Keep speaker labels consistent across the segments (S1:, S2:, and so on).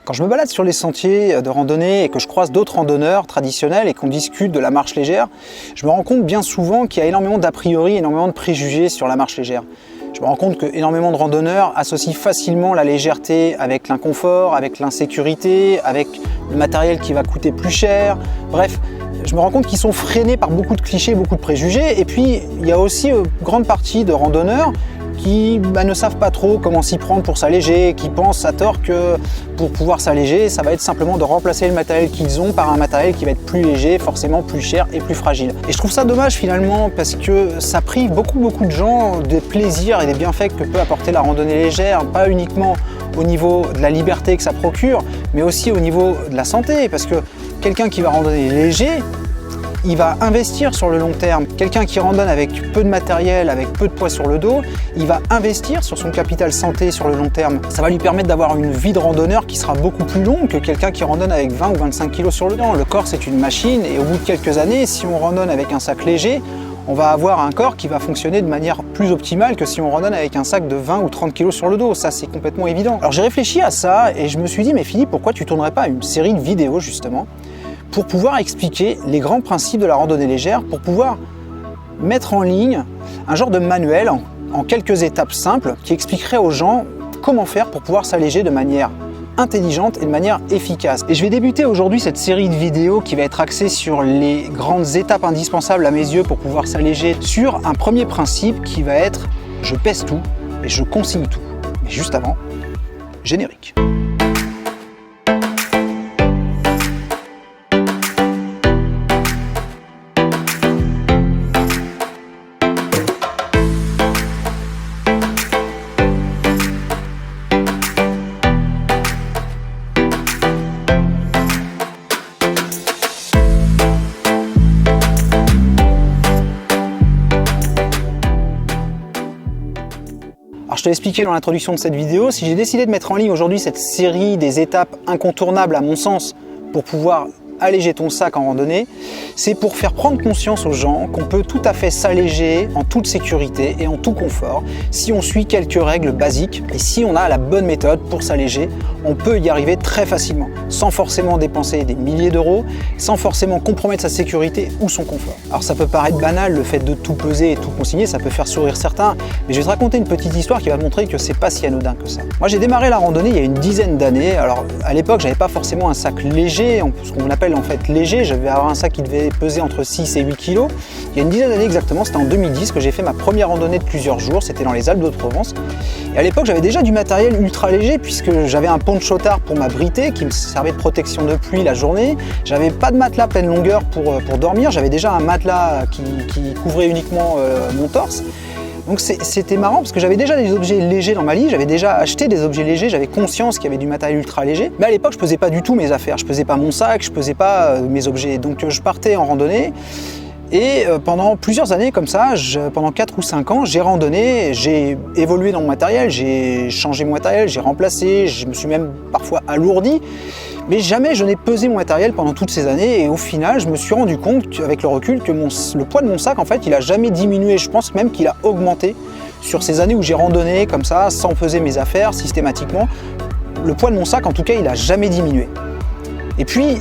S1: Quand je me balade sur les sentiers de randonnée et que je croise d'autres randonneurs traditionnels et qu'on discute de la marche légère, je me rends compte bien souvent qu'il y a énormément d'a priori, énormément de préjugés sur la marche légère. Je me rends compte qu'énormément de randonneurs associent facilement la légèreté avec l'inconfort, avec l'insécurité, avec le matériel qui va coûter plus cher. Bref, je me rends compte qu'ils sont freinés par beaucoup de clichés, beaucoup de préjugés. Et puis, il y a aussi une grande partie de randonneurs qui ne savent pas trop comment s'y prendre pour s'alléger, qui pensent à tort que pour pouvoir s'alléger, ça va être simplement de remplacer le matériel qu'ils ont par un matériel qui va être plus léger, forcément plus cher et plus fragile. Et je trouve ça dommage finalement parce que ça prive beaucoup de gens des plaisirs et des bienfaits que peut apporter la randonnée légère, pas uniquement au niveau de la liberté que ça procure, mais aussi au niveau de la santé, parce que quelqu'un qui va randonner léger, il va investir sur le long terme. Quelqu'un qui randonne avec peu de matériel, avec peu de poids sur le dos, il va investir sur son capital santé sur le long terme. Ça va lui permettre d'avoir une vie de randonneur qui sera beaucoup plus longue que quelqu'un qui randonne avec 20 ou 25 kg sur le dos. Le corps, c'est une machine et au bout de quelques années, si on randonne avec un sac léger, on va avoir un corps qui va fonctionner de manière plus optimale que si on randonne avec un sac de 20 ou 30 kg sur le dos. Ça, c'est complètement évident. Alors j'ai réfléchi à ça et je me suis dit, mais Philippe, pourquoi tu tournerais pas une série de vidéos justement pour pouvoir expliquer les grands principes de la randonnée légère, pour pouvoir mettre en ligne un genre de manuel en quelques étapes simples qui expliquerait aux gens comment faire pour pouvoir s'alléger de manière intelligente et de manière efficace. Et je vais débuter aujourd'hui cette série de vidéos qui va être axée sur les grandes étapes indispensables à mes yeux pour pouvoir s'alléger sur un premier principe qui va être « je pèse tout et je consigne tout ». Mais juste avant, générique. Je te l'ai expliqué dans l'introduction de cette vidéo, si j'ai décidé de mettre en ligne aujourd'hui cette série des étapes incontournables à mon sens pour pouvoir alléger ton sac en randonnée, c'est pour faire prendre conscience aux gens qu'on peut tout à fait s'alléger en toute sécurité et en tout confort si on suit quelques règles basiques et si on a la bonne méthode pour s'alléger, on peut y arriver très facilement, sans forcément dépenser des milliers d'euros, sans forcément compromettre sa sécurité ou son confort. Alors ça peut paraître banal, le fait de tout peser et tout consigner, ça peut faire sourire certains, mais je vais te raconter une petite histoire qui va montrer que c'est pas si anodin que ça. Moi j'ai démarré la randonnée il y a une dizaine d'années. Alors à l'époque j'avais pas forcément un sac léger, ce qu'on appelle en fait léger, j'avais avoir un sac qui devait peser entre 6 et 8 kg. Il y a une dizaine d'années exactement, c'était en 2010 que j'ai fait ma première randonnée de plusieurs jours, c'était dans les Alpes de Provence. Et à l'époque j'avais déjà du matériel ultra léger puisque j'avais un ponchotard pour m'abriter qui me servait de protection de pluie la journée. J'avais pas de matelas pleine longueur pour dormir, j'avais déjà un matelas qui couvrait uniquement mon torse. Donc c'était marrant parce que j'avais déjà des objets légers dans ma liste, j'avais déjà acheté des objets légers, j'avais conscience qu'il y avait du matériel ultra léger. Mais à l'époque, je pesais pas du tout mes affaires, je pesais pas mon sac, je pesais pas mes objets. Donc je partais en randonnée et pendant plusieurs années comme ça, pendant 4 ou 5 ans, j'ai randonné, j'ai évolué dans mon matériel, j'ai changé mon matériel, j'ai remplacé, je me suis même parfois alourdi. Mais jamais je n'ai pesé mon matériel pendant toutes ces années et au final, je me suis rendu compte avec le recul que le poids de mon sac, en fait, il a jamais diminué. Je pense même qu'il a augmenté sur ces années où j'ai randonné comme ça, sans peser mes affaires systématiquement. Le poids de mon sac, en tout cas, il a jamais diminué. Et puis,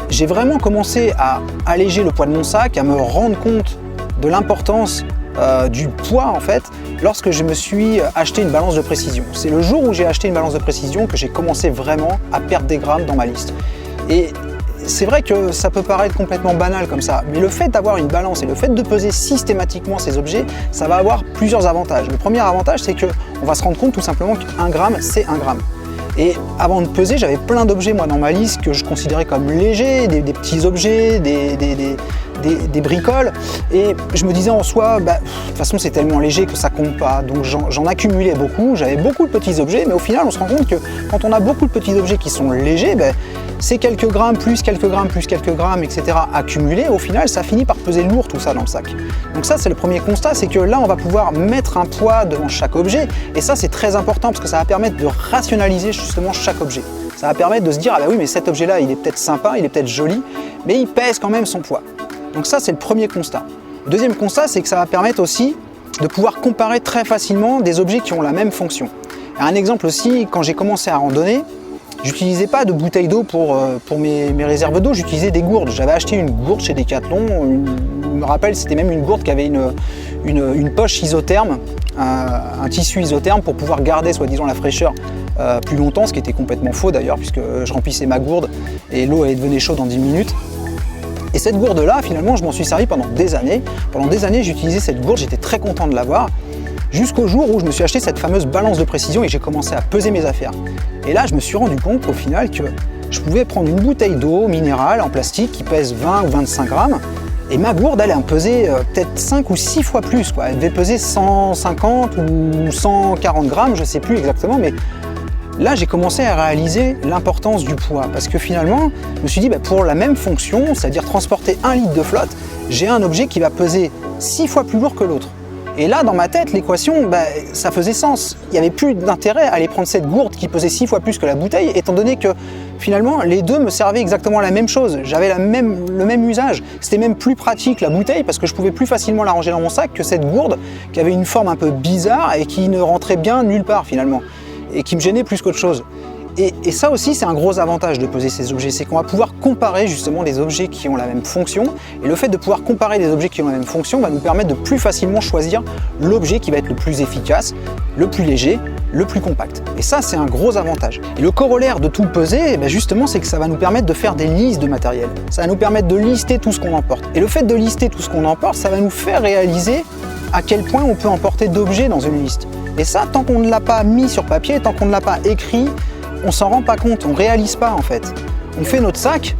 S1: j'ai vraiment commencé à alléger le poids de mon sac, à me rendre compte de l'importance du poids en fait, lorsque je me suis acheté une balance de précision. C'est le jour où j'ai acheté une balance de précision que j'ai commencé vraiment à perdre des grammes dans ma liste. Et c'est vrai que ça peut paraître complètement banal comme ça, mais le fait d'avoir une balance et le fait de peser systématiquement ces objets, ça va avoir plusieurs avantages. Le premier avantage, c'est qu'on va se rendre compte tout simplement qu'un gramme, c'est un gramme. Et avant de peser, j'avais plein d'objets moi dans ma liste que je considérais comme légers, des petits objets, des bricoles. Et je me disais en soi, de toute façon c'est tellement léger que ça compte pas. Donc j'en accumulais beaucoup, j'avais beaucoup de petits objets, mais au final on se rend compte que quand on a beaucoup de petits objets qui sont légers, c'est quelques grammes, plus quelques grammes, plus quelques grammes, etc. accumulés. Au final, ça finit par peser lourd tout ça dans le sac. Donc ça, c'est le premier constat, c'est que là, on va pouvoir mettre un poids devant chaque objet. Et ça, c'est très important parce que ça va permettre de rationaliser justement chaque objet. Ça va permettre de se dire, ah bah oui, mais cet objet-là, il est peut-être sympa, il est peut-être joli, mais il pèse quand même son poids. Donc ça, c'est le premier constat. Le deuxième constat, c'est que ça va permettre aussi de pouvoir comparer très facilement des objets qui ont la même fonction. Un exemple aussi, quand j'ai commencé à randonner, J'utilisais pas de bouteille d'eau pour mes réserves d'eau, j'utilisais des gourdes. J'avais acheté une gourde chez Decathlon, je me rappelle c'était même une gourde qui avait une poche isotherme, un tissu isotherme pour pouvoir garder soi-disant la fraîcheur plus longtemps, ce qui était complètement faux d'ailleurs puisque je remplissais ma gourde et l'eau elle devenait chaude en 10 minutes. Et cette gourde-là, finalement, je m'en suis servi pendant des années. Pendant des années, j'utilisais cette gourde, j'étais très content de l'avoir, jusqu'au jour où je me suis acheté cette fameuse balance de précision et j'ai commencé à peser mes affaires. Et là, je me suis rendu compte au final que je pouvais prendre une bouteille d'eau minérale en plastique qui pèse 20 ou 25 grammes et ma gourde, elle en pesait peut-être 5 ou 6 fois plus, quoi. Elle devait peser 150 ou 140 grammes, je ne sais plus exactement, mais là, j'ai commencé à réaliser l'importance du poids parce que finalement, je me suis dit, pour la même fonction, c'est-à-dire transporter 1 litre de flotte, j'ai un objet qui va peser 6 fois plus lourd que l'autre. Et là, dans ma tête, l'équation, ça faisait sens. Il n'y avait plus d'intérêt à aller prendre cette gourde qui pesait 6 fois plus que la bouteille, étant donné que finalement, les deux me servaient exactement la même chose. J'avais le même usage. C'était même plus pratique la bouteille parce que je pouvais plus facilement la ranger dans mon sac que cette gourde qui avait une forme un peu bizarre et qui ne rentrait bien nulle part finalement. Et qui me gênait plus qu'autre chose. Et ça aussi, c'est un gros avantage de peser ces objets, c'est qu'on va pouvoir comparer justement des objets qui ont la même fonction, et le fait de pouvoir comparer des objets qui ont la même fonction va nous permettre de plus facilement choisir l'objet qui va être le plus efficace, le plus léger, le plus compact. Et ça, c'est un gros avantage. Et le corollaire de tout peser, justement, c'est que ça va nous permettre de faire des listes de matériel. Ça va nous permettre de lister tout ce qu'on emporte. Et le fait de lister tout ce qu'on emporte, ça va nous faire réaliser à quel point on peut emporter d'objets dans une liste. Et ça, tant qu'on ne l'a pas mis sur papier, tant qu'on ne l'a pas écrit, on s'en rend pas compte, on réalise pas en fait. On fait notre sac,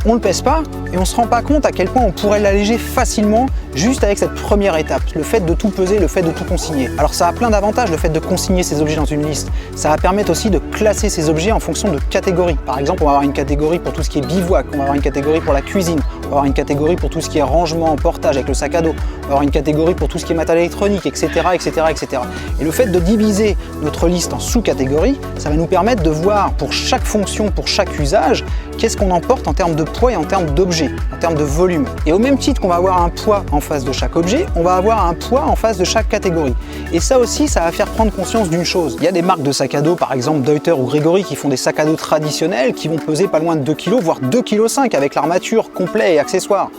S1: on le pèse pas et on se rend pas compte à quel point on pourrait l'alléger facilement juste avec cette première étape, le fait de tout peser, le fait de tout consigner. Alors ça a plein d'avantages le fait de consigner ces objets dans une liste. Ça va permettre aussi de classer ces objets en fonction de catégories. Par exemple, on va avoir une catégorie pour tout ce qui est bivouac, on va avoir une catégorie pour la cuisine, on va avoir une catégorie pour tout ce qui est rangement, portage avec le sac à dos, on va avoir une catégorie pour tout ce qui est matériel électronique, etc., etc., etc. Et le fait de diviser notre liste en sous-catégories, ça va nous permettre de voir pour chaque fonction, pour chaque usage, qu'est-ce qu'on emporte en termes de poids et en termes d'objets, en termes de volume. Et au même titre qu'on va avoir un poids en face de chaque objet, on va avoir un poids en face de chaque catégorie. Et ça aussi, ça va faire prendre conscience d'une chose. Il y a des marques de sacs à dos, par exemple Deuter ou Gregory, qui font des sacs à dos traditionnels qui vont peser pas loin de 2 kg, voire 2,5 kg avec l'armature complet et accessoires.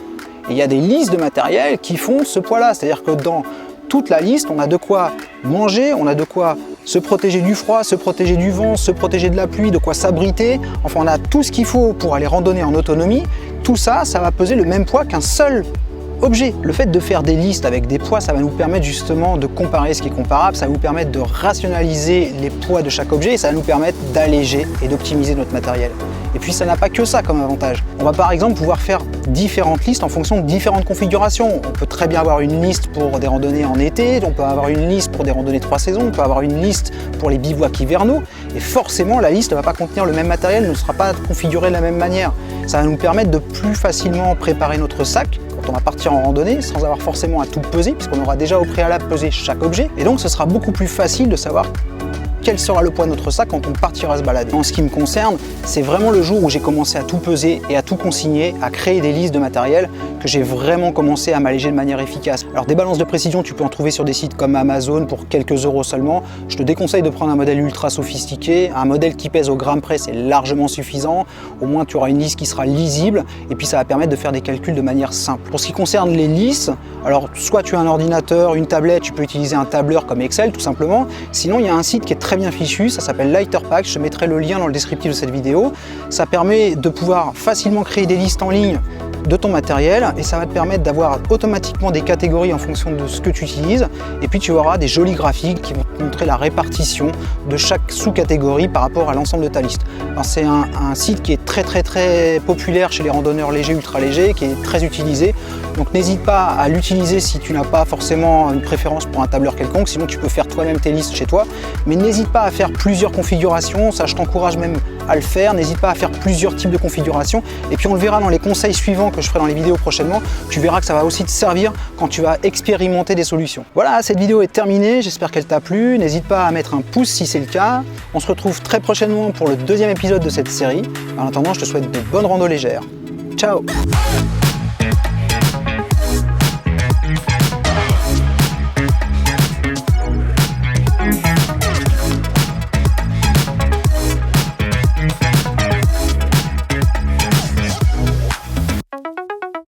S1: Et il y a des listes de matériel qui font ce poids-là, c'est-à-dire que dans toute la liste, on a de quoi manger, on a de quoi se protéger du froid, se protéger du vent, se protéger de la pluie, de quoi s'abriter. Enfin, on a tout ce qu'il faut pour aller randonner en autonomie. Tout ça, ça va peser le même poids qu'un seul objet. Le fait de faire des listes avec des poids, ça va nous permettre justement de comparer ce qui est comparable, ça va nous permettre de rationaliser les poids de chaque objet et ça va nous permettre d'alléger et d'optimiser notre matériel. Et puis ça n'a pas que ça comme avantage. On va par exemple pouvoir faire différentes listes en fonction de différentes configurations. On peut très bien avoir une liste pour des randonnées en été, on peut avoir une liste pour des randonnées 3 saisons, on peut avoir une liste pour les bivouacs hivernaux et forcément la liste ne va pas contenir le même matériel, ne sera pas configurée de la même manière. Ça va nous permettre de plus facilement préparer notre sac quand on va partir en randonnée sans avoir forcément à tout peser puisqu'on aura déjà au préalable pesé chaque objet et donc ce sera beaucoup plus facile de savoir quel sera le poids de notre sac quand on partira se balader. En ce qui me concerne, c'est vraiment le jour où j'ai commencé à tout peser et à tout consigner, à créer des listes de matériel que j'ai vraiment commencé à m'alléger de manière efficace. Alors des balances de précision, tu peux en trouver sur des sites comme Amazon pour quelques euros seulement. Je te déconseille de prendre un modèle ultra sophistiqué, un modèle qui pèse au gramme près, c'est largement suffisant. Au moins tu auras une liste qui sera lisible et puis ça va permettre de faire des calculs de manière simple. Pour ce qui concerne les listes, alors soit tu as un ordinateur, une tablette, tu peux utiliser un tableur comme Excel tout simplement. Sinon il y a un site qui est très bien fichu, ça s'appelle Lighterpack, je te mettrai le lien dans le descriptif de cette vidéo. Ça permet de pouvoir facilement créer des listes en ligne de ton matériel et ça va te permettre d'avoir automatiquement des catégories en fonction de ce que tu utilises et puis tu auras des jolis graphiques qui vont te montrer la répartition de chaque sous-catégorie par rapport à l'ensemble de ta liste. C'est un site qui est très populaire chez les randonneurs légers, ultra légers, qui est très utilisé, donc n'hésite pas à l'utiliser si tu n'as pas forcément une préférence pour un tableur quelconque, sinon tu peux faire toi-même tes listes chez toi, mais n'hésite pas à faire plusieurs configurations, ça je t'encourage même à le faire, n'hésite pas à faire plusieurs types de configurations et puis on le verra dans les conseils suivants que je ferai dans les vidéos prochainement, tu verras que ça va aussi te servir quand tu vas expérimenter des solutions. Voilà, cette vidéo est terminée, j'espère qu'elle t'a plu, n'hésite pas à mettre un pouce si c'est le cas, on se retrouve très prochainement pour le deuxième épisode de cette série. En attendant, je te souhaite de bonnes randos légères. Ciao!